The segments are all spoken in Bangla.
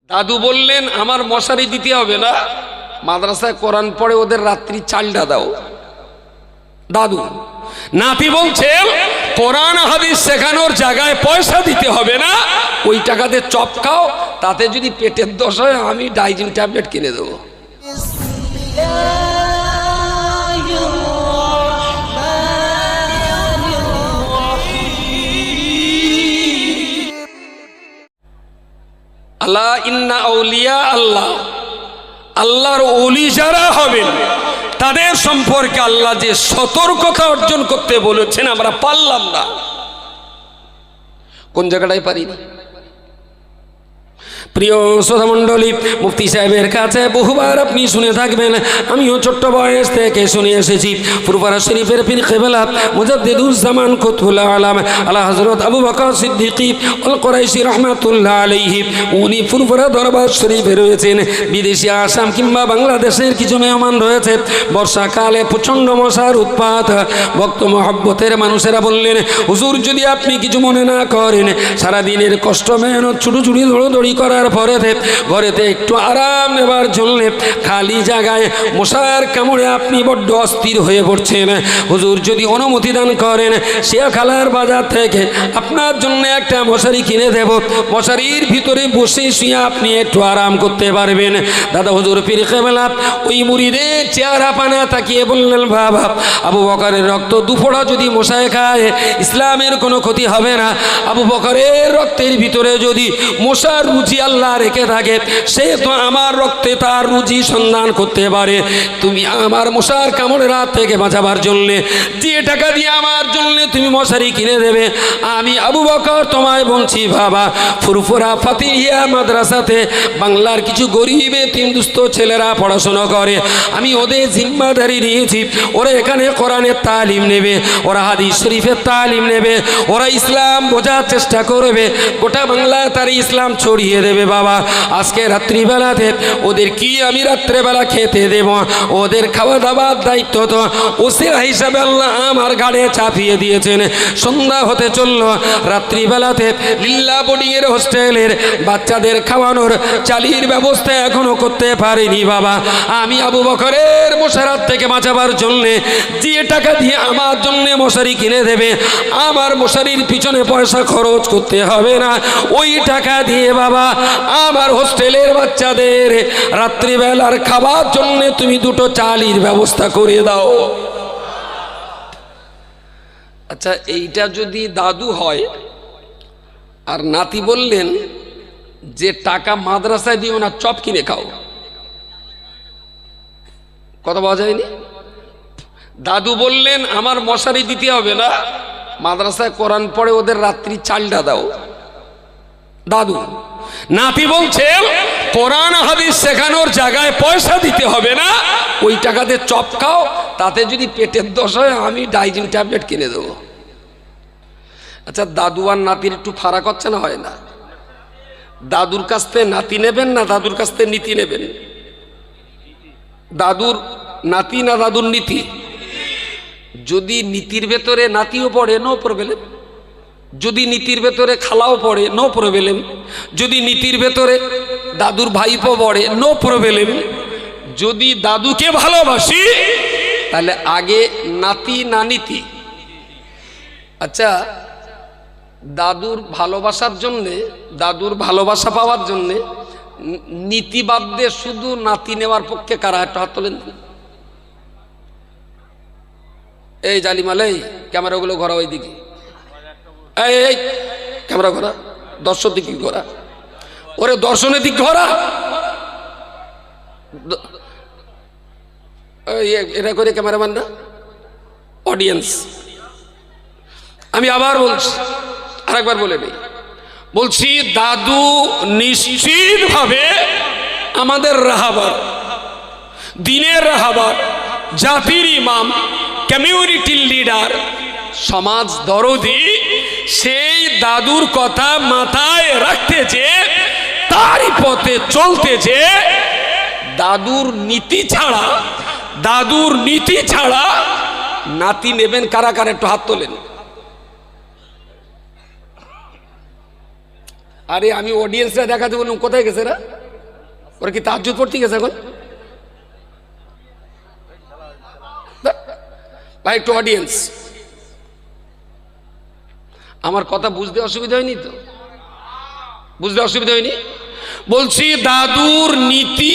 দাদু বললেন আমার মশারি দিতে হবে না, মাদ্রাসায় কোরআন পড়ে ওদের রাত্রি চালটা দাও। দাদু। নাতি বলছে কোরআন হাদিস শেখানোর জায়গায় পয়সা দিতে হবে না, ওই টাকাতে চপ খাও, তাতে যদি পেটের দোষ হয় আমি ডাইজিন ট্যাবলেট কিনে দেবো। আল্লাহ ইন্না আউলিয়া আল্লাহ, আল্লাহর ওলি যারা হবেন তাদের সম্পর্কে আল্লাহ যে সতর্কতা অর্জন করতে বলেছেন আমরা পারলাম না। কোন জায়গাটায় পারিনি? প্রিয় শ্রোতা মণ্ডলী, মুফতি সাহেবের কাছে বহুবার আপনি শুনে থাকবেন, আমিও ছোট্ট বয়স থেকে শুনে এসেছি। ফুরফুরা শরীফের পীর কিবলা মুজাদ্দিদুজ্জামান কুতুবুল আলাম আলা হযরত আবু বকর সিদ্দিকী আল কুরাইশি রাহমাতুল্লাহ আলাইহি, উনি ফুরফুরা দরবার শরীফে রয়েছেন। বিদেশি আসাম কিংবা বাংলাদেশের কিছু মেহমান রয়েছে। বর্ষাকালে প্রচণ্ড মশার উৎপাত। ভক্ত মহব্বতের মানুষেরা বললেন, হুজুর যদি আপনি কিছু মনে না করেন, সারাদিনের কষ্ট মেহনত ছুটোছুটি দৌড়দৌড়ি করার পরে ঘরেতে একটু আরাম নেবার জন্য খালি জায়গায় মশার কামড়ে আপনি বড্ড অস্থির হয়ে পড়ছেন, হুজুর যদি অনুমতি দান করেন শিয়াখালার বাজার থেকে আপনার জন্য একটা মশারি কিনে দেব, মশারির ভিতরে বসে শুয়ে আপনি একটু আরাম করতে পারবেন। দাদা হুজুর পীর কিবলা ওই মুরিদের চেহারা পানা তাকিয়ে বললেন, বাবা আবু বকরের রক্ত দুফোঁটা যদি মশায় খায় ইসলামের কোনো ক্ষতি হবে না। আবু বকরের রক্তের ভিতরে যদি মশার রুচি আল্লাহ রেখে থাকে, সে তো আমার রক্তে তার রুচি সন্ধান করতে পারে। তুমি আমার মশার কামড়ের হাত থেকে বাঁচাবার জন্যে যে টাকা দিয়ে আমার জন্য তুমি মশারি কিনে দেবে, আমি আবু বকর তোমায় বলছি বাবা, ফুরফুরা ফাতিহিয়া মাদ্রাসাতে বাংলার কিছু গরিব এতিমদুস্থ ছেলেরা পড়াশোনা করে, আমি ওদের জিম্মাদারি নিয়েছি। ওরা এখানে কোরআনের তালিম নেবে, ওরা হাদিস শরীফের তালিম নেবে, ওরা ইসলাম বোঝার চেষ্টা করবে, গোটা বাংলায় তার ইসলাম ছড়িয়ে দেবে। বাবা আজকে রাত্রিবেলাতে ওদের কি আমি রাত্রেবেলা খেতে দেব, ওদের খাওয়া দাওয়ার দায়িত্ব তো ওসিলা হিসাবে আল্লাহ আমার ঘাড়ে চাপিয়ে দিয়েছেন। সন্ধ্যা হতে চলল, রাত্রিবেলাতে লিল্লা বোর্ডিংয়ের হোস্টেলের বাচ্চাদের খাওয়ানোর চালির ব্যবস্থা এখনো করতে পারিনি। বাবা আমি আবু বকরের মশারাত থেকে বাঁচাবার জন্যে যে টাকা দিয়ে আমার জন্য মশারি কিনে দেবে, আমার মশারির পিছনে পয়সা খরচ করতে হবে না, ওই টাকা দিয়ে বাবা আমার হোস্টেলের বাচ্চাদের রাত্রিবেলার খাবার জন্য তুমি দুটো চালির ব্যবস্থা করে দাও। আচ্ছা এইটা যদি দাদু হয়, আর নাতি বললেন যে টাকা মাদ্রাসায় দিও না, চপ কিনে খাও, কথা বলা যায়নি? দাদু বললেন আমার মশারি দিতে হবে না, মাদ্রাসায় কোরআন পড়ে ওদের রাত্রি চালটা দাও। দাদু। নাতি বলছে কোরআন হাদিস শেখানোর জায়গায় পয়সা দিতে হবে না, ওই টাকাতে চপ খাও, তাতে যদি পেটের দোষ হয় আমি ডাইজিন ট্যাবলেট কিনে দেবো। আচ্ছা দাদু আর নাতির একটু ফারাক হচ্ছে না? হয় না? দাদুর কাছ থেকে নাতি নেবেন না দাদুর কাছ থেকে নীতি নেবেন? দাদুর নাতি না দাদুর নীতি? যদি নীতির ভেতরে নাতিও পড়ে নো প্রবলেম, যদি নীতির ভেতরে খালাও পড়ে নো প্রবলেম, যদি নীতির ভেতরে দাদুর ভাইপো পড়ে নো প্রবলেম। যদি দাদুকে ভালোবাসি তাহলে আগে নাতি না নীতি? আচ্ছা দাদুর ভালোবাসার জন্যে, দাদুর ভালোবাসা পাওয়ার জন্যে নীতি বাদ দিয়ে শুধু নাতি নেওয়ার পক্ষে কারা? একটা হাত তোলেন। এই জালিমাল, এই ক্যামেরাগুলো ঘোরা ওই দিকে, এই ক্যামেরা ঘোরা, দর্শক দিকে ঘোরা, ওরে দর্শনের দিক ঘোরা, এটা করে ক্যামেরাম্যান না অডিয়েন্স। আমি আবার বলছি, আরেকবার বলে নেই, বলছি দাদু নিশ্চিত ভাবে আমাদের রাহাবার, দিনের রাহাবার, জাতির ইমাম, কমিউনিটির লিডার, সমাজ দরদি, সেই দাদুর কথা মাথায় রাখতেছে, তারই পথে চলতেছে। দাদুর নীতি ছাড়া, দাদুর নীতি ছাড়া নাতি নেবেন কারা কারা? একটু হাত তোলেন। আরে আমি অডিয়েন্সরা দেখাতে বললাম, কোথায় গেছে রা? ওরা কি তাহাজ্জুদ পড়তে গেছে এখন? ভাই একটু অডিয়েন্স, আমার কথা বুঝতে অসুবিধা হয়নি তো? বুঝতে অসুবিধা হয়নি? বলছি দাদুর নীতি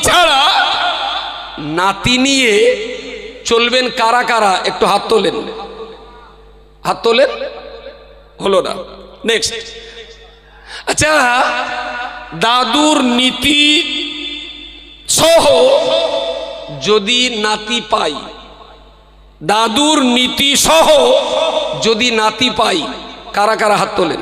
ছাড়া নাতি নিয়ে চলবেন কারা কারা? একটু হাত তোলেন, হাত তোলেন। হলো না? নেক্সট। আচ্ছা, দাদুর নীতি সহ যদি নাতি পাই, দাদুর নীতি সহ যদি নাতি পাই, কারা কারা হাত তোলেন?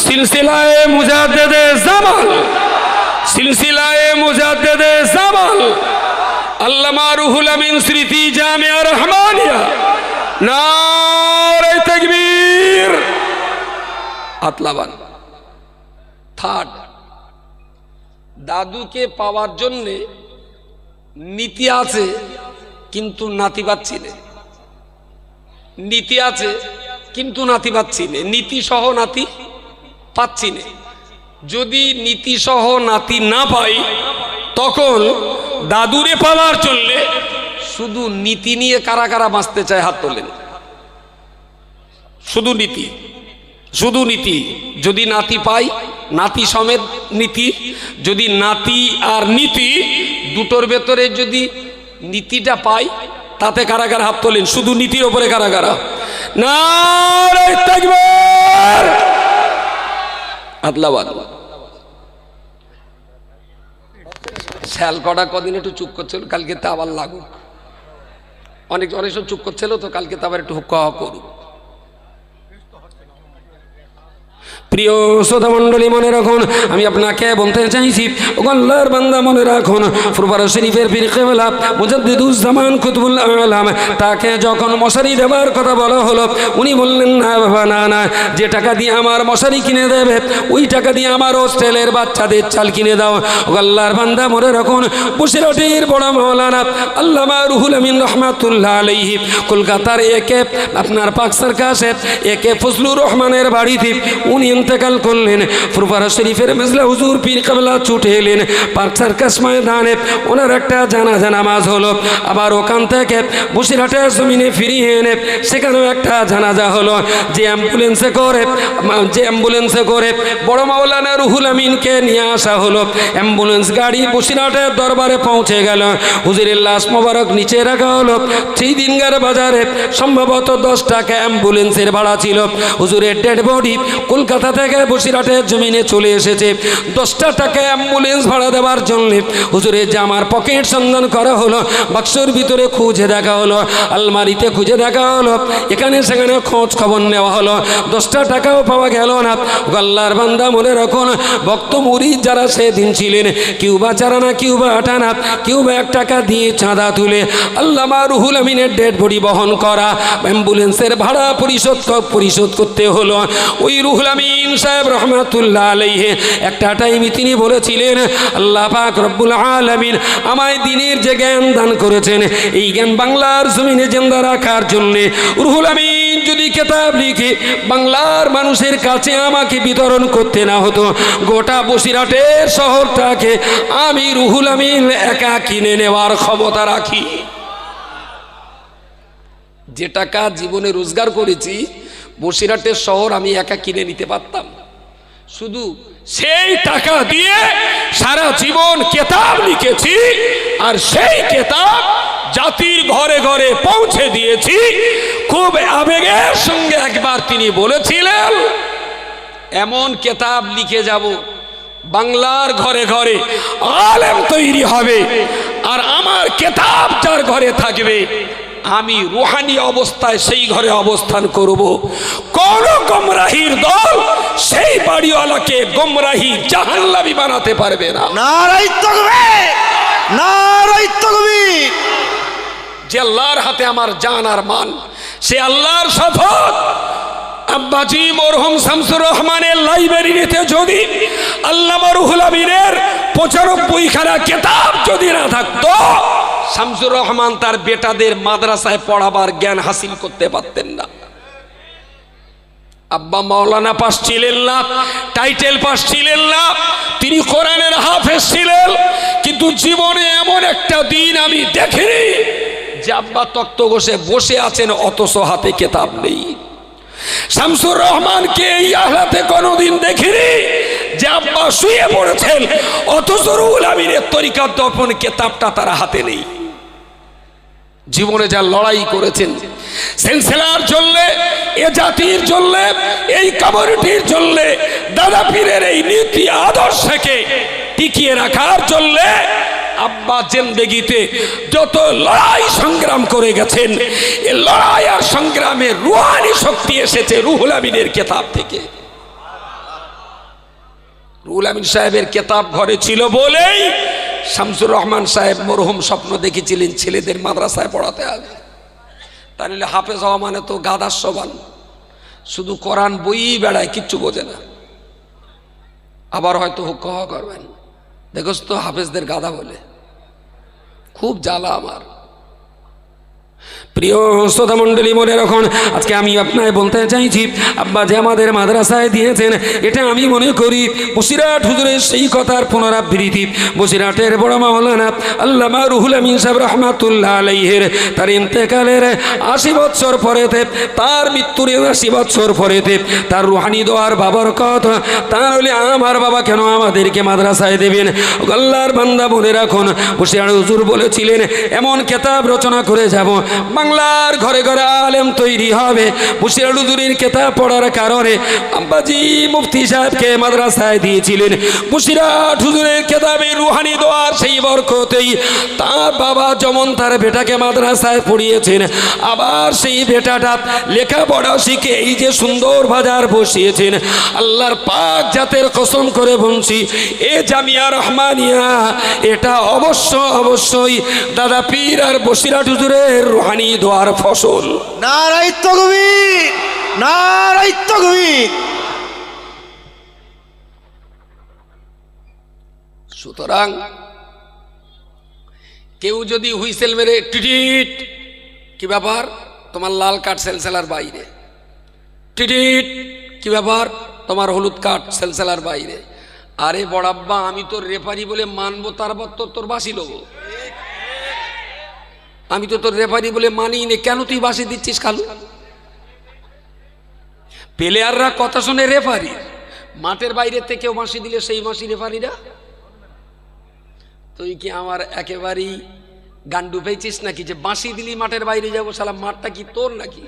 সিলসিলায়ে মুজাদ্দেদে জামাল, সিলসিলায়ে মুজাদ্দেদে জামাল আল্লামা রুহুল আমিন স্মৃতি জামিয়া রহমানিয়া, নারে তাকবীর। আতলাবান। থার্ড, দাদুকে পাওয়ার জন্য নীতি আছে কিন্তু নাতি পাচ্ছি না, নীতি আছে কিন্তু নাতি পাচ্ছি না, নীতি সহ নাতি পাচ্ছি না। যদি নীতি সহ নাতি না পাই, তখন দাদুরে পাওয়ার জন্য শুধু নীতি নিয়ে কারা কারা বাঁচতে চায়? হাত তোলেন। শুধু নীতি, শুধু নীতি। যদি নাতি পাই, নাতি সমেত নীতি। যদি নাতি আর নীতি দুটোর ভেতরে যদি নীতিটা পাই, তাতে কারা কারা হাত তোলেন? শুধু নীতির ওপরে কারা কারা? নারে তাকবীর। আদলাবাদ। শ্যাল কটা কদিন একটু চুপ করছিল, কালকে তা আবার লাগুক। অনেক সব চুপ করছিল তো, কালকে তো আবার একটু হুক্কা করুক। প্রিয় শ্রোতা মণ্ডলী, মনে রাখুন, আমি আপনাকে বলতে চাইছি, আল্লাহর বান্দা মনে রাখুন, ফুরফুরা শরীফের পীর কেবলা মুজাদ্দিদুজ্জামান কুতুবুল আলাম, তাকে যখন মশারি দেওয়ার কথা বলা হলো, উনি বললেন, না বাবা, না না, যে টাকা দিয়ে আমার মশারি কিনে দেবে, ওই টাকা দিয়ে আমার হোস্টেলের বাচ্চাদের চাল কিনে দাও। আল্লাহর বান্দা মনে রাখুন, বসিরহাটের বড় মাওলানা আল্লামা রুহুল আমিন রহমাতুল্লাহ আলাইহি কলকাতার একে আপনার পাক সার্কাসে একে ফজলুর রহমানের বাড়িতে উনি ইন্তেকাল করলেন। ফুরফুরা শরীফের মেজলা হুজুর পীর কেবলা ছুটে এলেন পার্ক সার্কাস ময়দানে, ওনার একটা জানাজা নামাজ হলো। আবার ওখান থেকে বসিরহাটের জমিনে ফিরিয়ে এনে সেখানেও একটা জানাজা হলো। যে অ্যাম্বুলেন্সে করে বড় মাওলানা রুহুল আমিনকে নিয়ে আসা হলো। অ্যাম্বুলেন্স গাড়ি বসিরহাটের দরবারে পৌঁছে গেল। হুজুরের লাশ মোবারক নিচে রাখা হলো। সেই দিনকার বাজারে সম্ভবত 10 টাকা অ্যাম্বুলেন্সের ভাড়া ছিল। হুজুরের ডেড বডি কলকাতা থেকে বসিরহাটের জমিনে চলে এসেছে। 10 টাকা অ্যাম্বুলেন্স ভাড়া দেওয়ার জন্য হুজুরের জামার পকেট সন্ধান করা হলো, বাক্সর ভিতরে খুঁজে দেখা হলো, আলমারিতে খুঁজে দেখা হলো, এখানে সেখানে খোঁজ খবর নেওয়া হলো, 10 টাকাও পাওয়া গেল না। আল্লাহর বান্দা মনে রাখুন, ভক্ত মুরিদ যারা সেদিন ছিলেন, কেউ বা চারানা, কেউ বা আটানা, কেউ বা 1 টাকা দিয়ে চাঁদা তুলে আল্লামা রুহুল আমিনের ডেড বডি বহন করা অ্যাম্বুলেন্সের ভাড়া পরিশোধ করতে হলো। ওই রুহুল আমিন সাহেব রহমাতুল্লাহ আলাইহি একটা টাইমে তিনি বলেছিলেন, আল্লাহ পাক রব্বুল আলামিন আমায় দিনের যে জ্ঞান দান করেছেন, এই জ্ঞান বাংলার জমিনে জিন্দা রাখার জন্য রুহুল আমিন যদি কিতাব লিখে বাংলার মানুষের কাছে আমাকে বিতরণ করতে না হতো, গোটা বসিরহাটের শহরটাকে আমি রুহুল আমিন একা কিনে নেওয়ার ক্ষমতা রাখি। যে টাকা জীবনে রোজগার করেছি, বসিরহাটের শহর আমি একা কিনে নিতে পারতাম। শুধু সেই টাকা দিয়ে সারা জীবন কিতাব লিখেছি, আর সেই কিতাব জাতির ঘরে ঘরে পৌঁছে দিয়েছি। খুব আবেগের সঙ্গে একবার তিনি বলেছিলেন, এমন কিতাব লিখে যাব বাংলার ঘরে ঘরে আলেম তৈরি হবে, আর আমার কিতাব যার ঘরে থাকবে আমি রুহানি অবস্থায় সেই ঘরে অবস্থান করব। কোন গোমরাহির দল সেই বাড়িওয়ালাকে গোমরাহি জাহান্নামী বানাতে পারবে না। নারায়ে তাকবীর, নারায়ে তাকবীর। যে আল্লাহর হাতে আমার জান আর মান, সে আল্লাহর শপথ, আব্বাজি মরহুম শামসুর রহমানের লাইব্রেরিতে যদি আল্লামা রুহুল আমিনের 95 খানা কিতাব যদি না থাকতো, শামসুর রহমান তার বেটাদের মাদ্রাসায় পড়াবার জ্ঞান হাসিল করতে পারতেন না। আব্বা মাওলানা পাস ছিলেন না, টাইটেল পাস ছিলেন না, তিনি কোরআনের হাফেজ ছিলেন, কিন্তু জীবনে এমন একটা দিন আমি দেখিনি যে আব্বা তক্ত ঘষে বসে আছেন অথচ হাতে কিতাব নেই। শামসুর রহমানকে এই আহলাতে কোনোদিন দেখিনি যে আব্বা শুয়ে পড়েছেন অথচ রুহুল আমিনের তরিকাত দর্পণ কিতাবটা তার হাতে নেই। জীবনে যা লড়াই করেছেন সিলসিলার জন্য, এ জাতির জন্য, এই কমিউনিটির জন্য, দাদা পীরের এই নীতি আদর্শকে টিকিয়ে রাখার জন্য আব্বা জিন্দেগিতে যত লড়াই সংগ্রাম করে গেছেন, এই লড়াই আর সংগ্রামের রুহানি শক্তি এসেছে রুহুল আমিনের কিতাব থেকে। রুহুল আমিন সাহেবের কিতাব ঘরে ছিল বলেই শামসুর রহমান সাহেব মরহুম স্বপ্ন দেখেছিলেন ছেলেদের মাদ্রাসায় পড়াতে হবে। তাহলে হাফেজ হওয়া মানে তো গাদার সমান, শুধু কোরআন বই বেড়ায়, কিচ্ছু বোঝে না। আবার হয়তো হুক্কা করবেন, দেখোস তো হাফেজদের গাদা বলে, খুব জ্বালা আমার। প্রিয় শ্রোতা মণ্ডলী, মনে রাখুন আজকে আমি আপনাকে বলতে চাইছি, আব্বা যে আমাদের মাদ্রাসায় দিয়েছেন, এটা আমি মনে করি বসিরহাট হুজুরের সেই কথার পুনরাবৃত্তি। বসিরহাটের বড় মাওলানা আল্লামা রুহুল আমিন সাহেব রহমাতুল্লাহ আলাইহির তার ইন্তেকালের 80 বছর পরেতে, তার মৃত্যুর 80 বছর পরেতে তার রুহানি দোয়ার বাবার কথা, তাহলে আমার বাবা কেন আমাদেরকে মাদ্রাসায় দেবেন? আল্লাহর বান্দা মনে রাখুন, বসিরহাট হুজুর বলেছিলেন এমন কিতাব রচনা করে যাব, বাংলার ঘরে ঘরে আলেম তৈরি হবে। বসিরহাট হুজুরের কিতাব পড়ার কারণে আব্বাজি মুফতি সাহেবকে মাদ্রাসায় দিয়েছিলেন। বসিরহাট হুজুরের কিতাবের রুহানি দোয়ার সেই বরকতেই তার বাবা যেমন তার বেটাকে মাদ্রাসায় পড়িয়েছেন, আবার সেই বেটাটা লেখাপড়া শিখে এই যে সুন্দর বাজার বসিয়েছেন। আল্লাহর পাক জাতের কসম করে বলছি, এ জামিয়া রহমানিয়া এটা অবশ্যই দাদা পীর আর বসিরহাট হুজুরের রুহানি দোয়ার ফসল। নারায়ে তাকবীর, নারায়ে তাকবীর। সুতরাং কেউ যদি হুইসেল মেরে টিটিট, কি ব্যাপার তোমার লাল কার্ড সেলসেলার বাইরে, টিটিট কি ব্যাপার তোমার হলুদ কার্ড সেলসেলার বাইরে, আরে বড়াব্বা আমি তোর রেফারি বলে মানবো, তারপর তোর বাসি লোক, আমি তো তোর রেফারি বলে মানি নে, কেন তুই বাসি দিচ্ছিস খালু? প্লেয়াররা কথা শুনে রেফারি, মাঠের বাইরে থেকেও বাঁশি দিলে সেই বাঁশি রেফারিরা। তুই কি আমার একেবারেই গান্ডু পেয়েছিস নাকি যে বাঁশি দিলি মাঠের বাইরে যাবো? সালা মাঠটা কি তোর নাকি?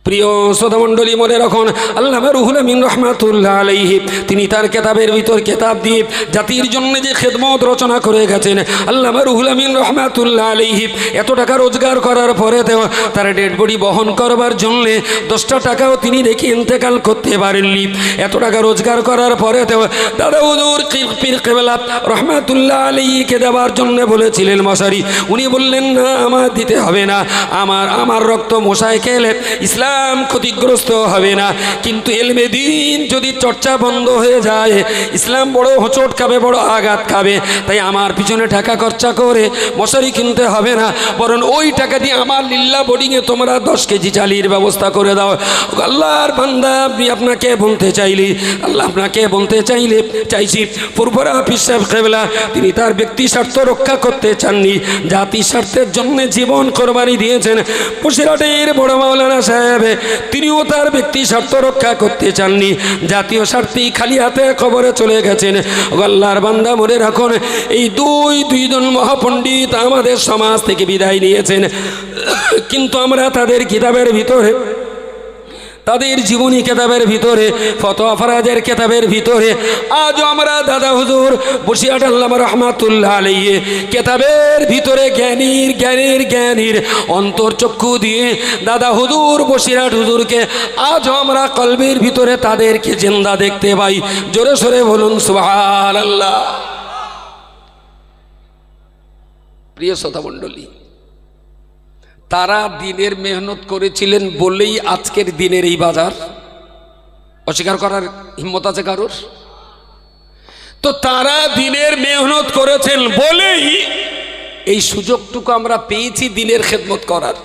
প্রিয় শ্রোতা মণ্ডলী, মনে রাখুন আল্লামা রুহুল আমিন রহমাতুল্লাহ আলাইহি তিনি তার কিতাবের ভিতর কিতাব দিয়ে জাতির জন্য যে খেদমত রচনা করে গেছেন। আল্লামা রুহুল আমিন রহমাতুল্লাহ আলাইহি এত টাকা রোজগার করার পরেতেও তার ডেড বডি বহন করবার জন্য 10টা টাকাও তিনি রেখে ইন্তেকাল করতে পারেননি। এত টাকা রোজগার করার পরেতেও দাদা হুজুর পীর কেবলা রহমাতুল্লাহ আলাইহিকে দেওয়ার জন্য বলেছিলেন মশারি, উনি বললেন না আমার দিতে হবে না, আমার রক্ত মশায় খেলে ইসলাম ক্ষতিগ্রস্ত হবে না, কিন্তু এলমে দিন যদি চর্চা বন্ধ হয়ে যায় ইসলাম বড় হোঁচট খাবে, বড় আঘাত খাবে। তাই আমার পিছনে টাকা খরচা করে মশারি কিনতে হবে না, বরং ওই টাকা দিয়ে আমার লিল্লা বোর্ডিংয়ে তোমরা 10 কেজি চালির ব্যবস্থা করে দাও। আল্লাহর বান্দা, আপনি আপনাকে বলতে চাইছি ফুরফুরা পীর সাহেব কেবলা তিনি তার ব্যক্তি স্বার্থ রক্ষা করতে চাননি, জাতি স্বার্থের জন্য জীবন কোরবানি দিয়েছেন। বসিরহাটের বড় মাওলানা সাহেব তিনিও তার ব্যক্তি স্বার্থ রক্ষা করতে চাননি, জাতীয় স্বার্থেই খালি হাতে কবরে চলে গেছেন। আল্লাহর বান্দা মনে রাখুন, এই দুইজন মহাপণ্ডিত আমাদের সমাজ থেকে বিদায় নিয়েছেন, কিন্তু আমরা তাদের কিতাবের ভিতরে, তাদের জীবনী কিতাবের ভিতরে, ফতোয়া ফরাজের কিতাবের ভিতরে আজও আমরা দাদা হুজুর বসিরহাট আল্লামা রহমাতুল্লাহ আলাইহি কিতাবের ভিতরে জ্ঞানীর অন্তর্চক্ষু দিয়ে দাদা হুজুর বসিরহাট হুজুরকে আজও আমরা কলবের ভিতরে তাদেরকে জিন্দা দেখতে পাই। জোরে সোরে বলুন সুবহানাল্লাহ। প্রিয় শ্রোতা মণ্ডলী, তারা দিনের মেহনত করেছিলেন বলেই আজকের দিনের এই বাজার। অস্বীকার করার হিম্মত আছে কারোর? তো তারা দিনের মেহনত করেছেন বলেই এই সুযোগটুকু আমরা পেয়েছি দিনের খেদমত করার।